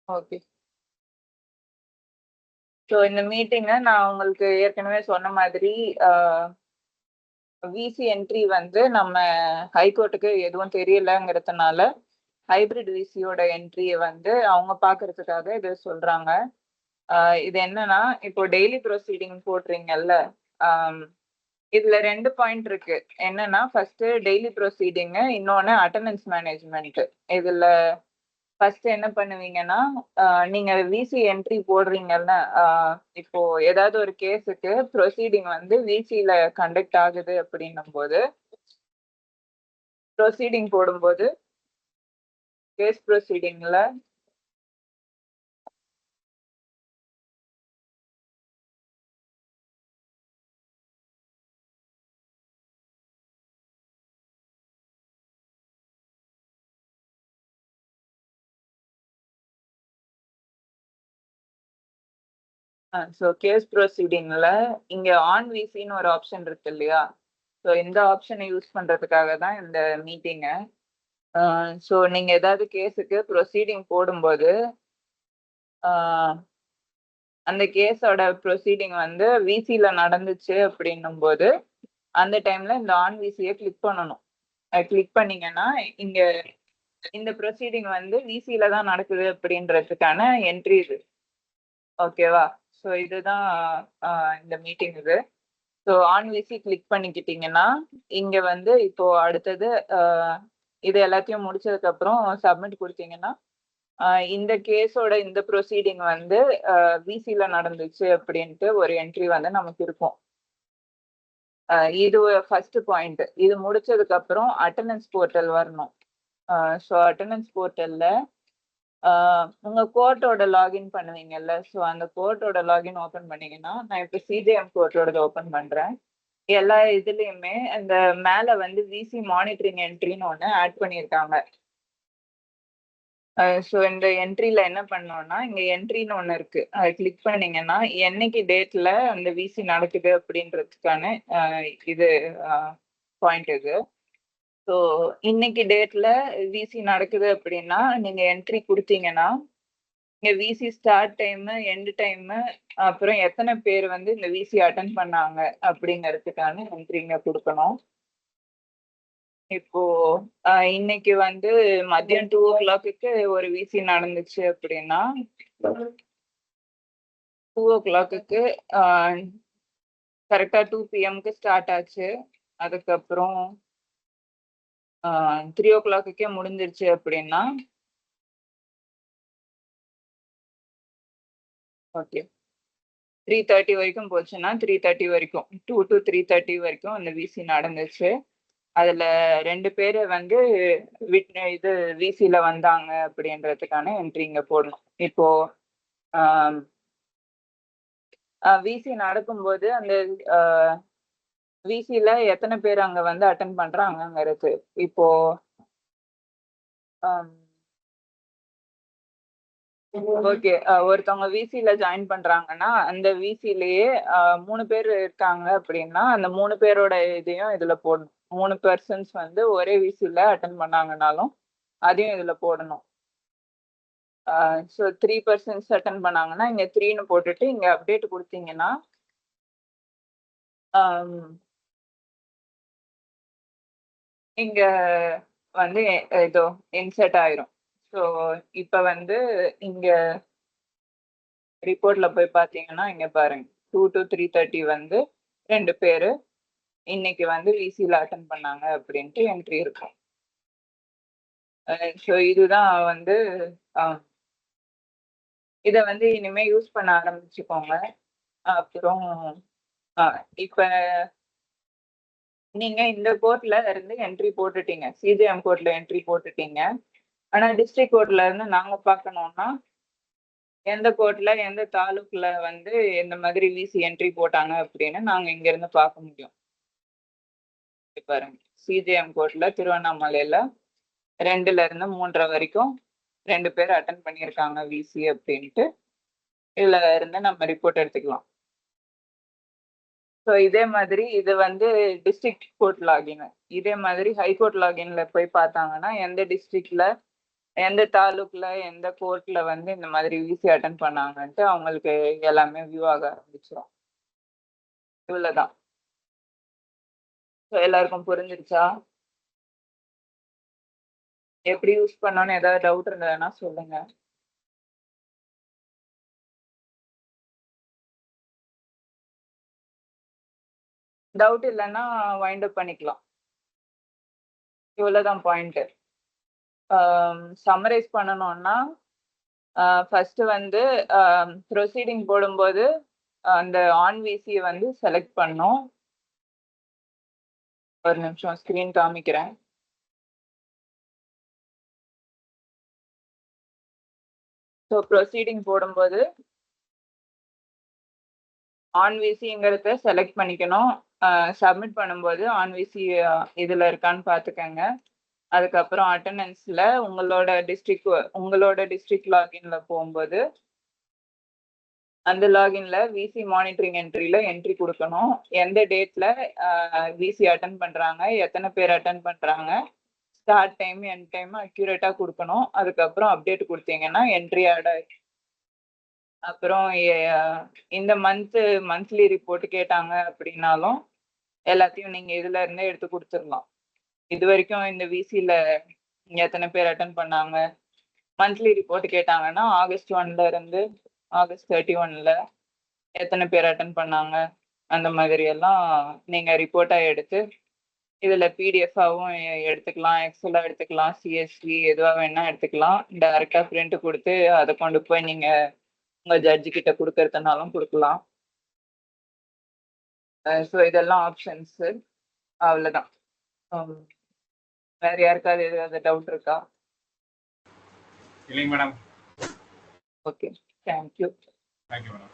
Okay. So இந்த மீட்டிங்க நான் உங்களுக்கு ஏற்கனவே சொன்ன மாதிரி விசி என்ட்ரி வந்து நம்ம ஹைகோர்ட்டுக்கு எதுவும் தெரியலங்கிறதுனால ஹைபிரிட் விசியோட என்ட்ரிய வந்து அவங்க பார்க்கறதுக்காக இது சொல்றாங்க. இது என்னன்னா, இப்போ டெய்லி ப்ரொசீடிங் போடுறீங்கல்ல, ஆம், இதுல 2 பாயிண்ட் இருக்கு. என்னன்னா, ஃபர்ஸ்ட் டெய்லி ப்ரொசீடிங், இன்னொன்னு அட்டெண்டன்ஸ் மேனேஜ்மென்ட். இதுல ஃபர்ஸ்ட் என்ன பண்ணுவீங்கன்னா, நீங்க விசி என்ட்ரி போடுறீங்கல்ல, இப்போ ஏதாவது ஒரு கேஸுக்கு ப்ரொசீடிங் வந்து விசில கண்டக்ட் ஆகுது அப்படின்னும்போது, ப்ரொசீடிங் போடும்போது கேஸ் ப்ரொசீடிங்ல ஸோ கேஸ் ப்ரொசீடிங்ல இங்க ஆன் விசின்னு ஒரு ஆப்ஷன் இருக்கு இல்லையா? ஸோ இந்த ஆப்ஷனை யூஸ் பண்றதுக்காக தான் இந்த மீட்டிங்க. ஸோ நீங்க ஏதாவது கேஸுக்கு ப்ரொசீடிங் போடும்போது, ஆஹ் அந்த கேஸோட ப்ரொசீடிங் வந்து விசில நடந்துச்சு அப்படின்னும்போது, அந்த டைம்ல இந்த ஆன் விசிய கிளிக் பண்ணணும். கிளிக் பண்ணீங்கன்னா, இங்க இந்த ப்ரொசீடிங் வந்து விசில தான் நடக்குது அப்படின்றதுக்கான என்ட்ரி இது. ஓகேவா? ஸோ இதுதான் இந்த மீட்டிங் இது. ஸோ ஆன் விசி கிளிக் பண்ணிக்கிட்டீங்கன்னா, இங்க வந்து இப்போ அடுத்தது இது எல்லாத்தையும் முடிச்சதுக்கு அப்புறம் சப்மிட் குடுத்தீங்கன்னா, இந்த கேஸோட இந்த ப்ரொசீடிங் வந்து விசில நடந்துச்சு அப்படின்ட்டு ஒரு என்ட்ரி வந்து நமக்கு இருக்கும். இது ஃபர்ஸ்ட் பாயிண்ட். இது முடிச்சதுக்கு அப்புறம் அட்டெண்டன்ஸ் போர்ட்டல் வரணும். ஸோ அட்டெண்டன்ஸ் போர்ட்டல்ல உங்க கோர்ட்டோட லாகின் பண்ணுவீங்கல்ல, ஸோ அந்த கோர்ட்டோட லாகின் ஓப்பன் பண்ணீங்கன்னா, நான் இப்போ சிஜேஎம் கோர்ட்டோடது ஓப்பன் பண்றேன். எல்லா இதுலயுமே அந்த மேல வந்து விசி மானிட்டரிங் என்ட்ரின்னு ஒண்ணு ஆட் பண்ணியிருக்காங்க. ஸோ இந்த என்ட்ரில என்ன பண்ணோம்னா, இங்க என்ட்ரின்னு ஒண்ணு இருக்கு. அத கிளிக் பண்ணீங்கன்னா, என்னைக்கு டேட்ல அந்த விசி நடக்குது அப்படின்றதுக்கான இது பாயிண்ட் இது. ஸோ இன்னைக்கு டேட்ல விசி நடக்குது அப்படின்னா, நீங்க என்ட்ரி குடுத்தீங்கன்னா, இங்க விசி ஸ்டார்ட் டைமு, எண்ட் டைமு, அப்புறம் எத்தன பேர் வந்து இந்த விசி அட்டெண்ட் பண்ணாங்க அப்படிங்கிறதுக்கான என்ட்ரிங்க குடுக்கணும். இப்போ இன்னைக்கு வந்து மதியம் 2:00க்கு ஒரு விசி நடந்துச்சு அப்படின்னா, 2:00க்கு அ கரெக்ட்டா 2 பிஎம்க்கு ஸ்டார்ட் ஆச்சு. அதுக்கப்புறம் 3:00க்கே முடிஞ்சிருச்சு அப்படின்னா, ஓகே. 3:30 வரைக்கும் போச்சுன்னா, 3:30 வரைக்கும் 2 டூ 3:30 வரைக்கும் அந்த விசி நடந்துச்சு. அதுல 2 பேரு வந்து இது விசில வந்தாங்க அப்படின்றதுக்கான என்ட்ரி இங்க போடணும். இப்போ ஆம் விசி நடக்கும்போது அந்த அ விசில எத்தன பேர் அங்க வந்து அட்டெண்ட் பண்றாங்கங்கிறது. இப்போ அம் ஓகே. ஒருத்தவங்க விசில ஜாயின் பண்றாங்கன்னா, அந்த விசிலயே 3 பேர் இருக்காங்க அப்படின்னா, அந்த 3 பேரோட இதையும் இதுல போடணும். 3 பெர்சன்ஸ் வந்து ஒரே விசில அட்டெண்ட் பண்ணாங்கன்னாலும், அதையும் இதுல போடணும். ஸோ 3 பெர்சன்ஸ் அட்டெண்ட் பண்ணாங்கன்னா, இங்க 3ன்னு போட்டுட்டு இங்க அப்டேட் குடுத்தீங்கன்னா, அம் இங்க வந்து இதோ இன்சர்ட் ஆயிரும். ஸோ இப்ப வந்து இங்க ரிப்போர்ட்ல போய் பார்த்தீங்கன்னா, இங்க பாருங்க. 2 டூ 3:30 வந்து 2 பேரு இன்னைக்கு வந்து விசில அட்டெண்ட் பண்ணாங்க அப்படின்ட்டு என்ட்ரி இருக்கும். ஸோ இதுதான் வந்து அ இத வந்து இனிமே யூஸ் பண்ண ஆரம்பிச்சுக்கோங்க. அப்புறம் அ இப்ப நீங்க இந்த கோர்ட்ல இருந்து என்ட்ரி போட்டுட்டீங்க. சிஜிஎம் கோர்ட்ல என்ட்ரி போட்டுட்டீங்க. ஆனா டிஸ்ட்ரிக்ட் கோர்ட்ல இருந்து நாங்க பார்க்கணும்னா, எந்த கோர்ட்ல, எந்த தாலுக்ல வந்து இந்த மாதிரி விசி என்ட்ரி போட்டாங்க அப்படின்னு நாங்க இங்க இருந்து பார்க்க முடியும். இங்க பாருங்க. சிஜிஎம் கோர்ட்ல திருவண்ணாமலையில 2ல இருந்து 3:30 வரைக்கும் 2 பேர் அட்டெண்ட் பண்ணியிருக்காங்க விசி அப்படின்ட்டு, இதுல இருந்து நம்ம ரிப்போர்ட் எடுத்துக்கலாம். ஸோ இதே மாதிரி இது வந்து டிஸ்ட்ரிக்ட் கோர்ட் லாகின். இதே மாதிரி ஹைகோர்ட் லாகின்ல போய் பார்த்தாங்கன்னா, எந்த டிஸ்ட்ரிக்ட்ல எந்த தாலுக்ல எந்த கோர்ட்ல வந்து இந்த மாதிரி விசி அட்டன் பண்ணாங்கன்ட்டு அவங்களுக்கு எல்லாமே வியூ ஆக ஆரம்பிச்சிடும். இவ்வளவுதான். எல்லாருக்கும் புரிஞ்சிருச்சா? எப்படி யூஸ் பண்ணணும்னு ஏதாவது டவுட் இருந்ததுன்னா சொல்லுங்க. டவுட் இல்லைன்னா வைண்ட் அப் பண்ணிக்கலாம். இவ்வளவுதான் பாயிண்ட். சம்மரைஸ் பண்ணணும்னா ஃபர்ஸ்ட் வந்து ப்ரொசீடிங் போடும்போது அந்த ஆன் விசியை வந்து செலக்ட் பண்ணோம். ஒரு நிமிஷம் ஸ்கிரீன் காமிக்கிறேன். ஸோ ப்ரொசீடிங் போடும்போது ஆன் விசிங்கிறத செலக்ட் பண்ணிக்கணும். சப்மிட் பண்ணும்போது ஆன் விசி இதில் இருக்கான்னு பார்த்துக்கங்க. அதுக்கப்புறம் அட்டண்டன்ஸில் உங்களோட டிஸ்ட்ரிக்ட் லாகின்ல போகும்போது அந்த லாகின்ல விசி மானிட்டரிங் என்ட்ரியில என்ட்ரி கொடுக்கணும். எந்த டேட்ல விசி அட்டன் பண்றாங்க, எத்தனை பேர் அட்டன் பண்றாங்க, start time end time accurate கொடுக்கணும். அதுக்கப்புறம் அப்டேட் கொடுத்தீங்கன்னா என்ட்ரி ஆட் ஆயிடும். அப்புறம் இந்த மந்த்லி ரிப்போர்ட் கேட்டாங்க அப்படின்னாலும் எல்லாத்தையும் நீங்க இதுல இருந்தே எடுத்து கொடுத்துடலாம். இது வரைக்கும் இந்த விசில எத்தனை பேர் அட்டன் பண்ணாங்க, மந்த்லி ரிப்போர்ட் கேட்டாங்கன்னா ஆகஸ்ட் 1ல இருந்து ஆகஸ்ட் 31ல எத்தனை பேர் அட்டன் பண்ணாங்க, அந்த மாதிரி எல்லாம் நீங்க ரிப்போர்ட்டா எடுத்து இதுல பிடிஎஃபாவும் எடுத்துக்கலாம், எக்ஸலா எடுத்துக்கலாம், சிஎஸ்வி எதுவா வேணா எடுத்துக்கலாம். டைரக்டா பிரிண்ட் கொடுத்து அதை கொண்டு போய் நீங்க உங்க ஜட்ஜு கிட்ட கொடுக்கறதுனாலும் கொடுக்கலாம். ஸோ இதெல்லாம் ஆப்ஷன்ஸ். அவ்வளவுதான். வேற யாருக்காவது ஏதாவது டவுட் இருக்கா? இல்லைங்க madam. Okay, thank you. Thank you madam.